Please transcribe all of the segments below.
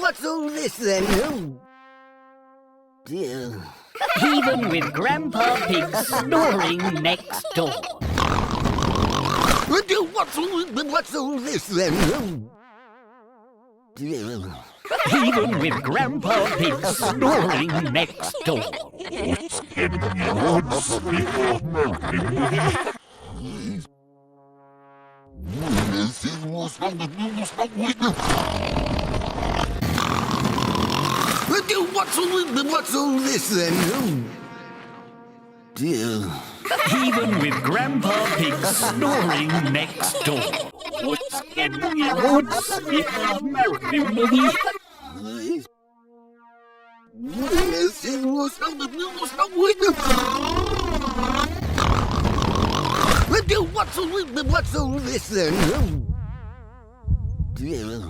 what's all this then? Oh, dear. Even with Grandpa Pig snoring next door. What's all this then? Oh, dear. Even with Grandpa Pig snoring next door. What's all this then? Oh, dear. Even with Grandpa Pig snoring next door. What's in the woods? It's an American movie. What's all this then? Oh, dear.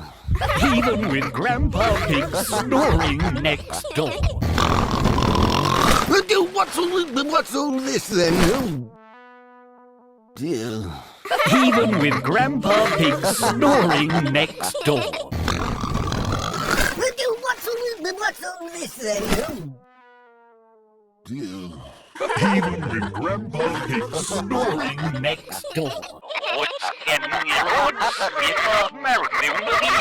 Even with Grandpa Pig snoring next door. What's all this then? Oh, dear. Even with Grandpa Pig snoring next door. What's all this then? Oh, dear. Even with Grandpa Pig snoring next door. What's in the woods? It's an American movie.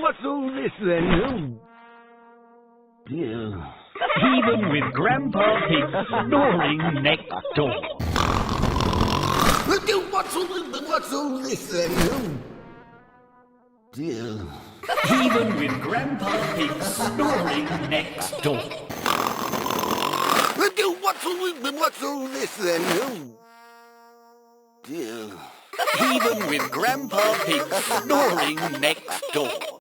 What's all this then? Oh, dear. Even with Grandpa Pig snoring next door. What's all this then? Oh, dear. Even with Grandpa Pig snoring next door. What's all this then? Oh, dear. Even with Grandpa Pig snoring next door.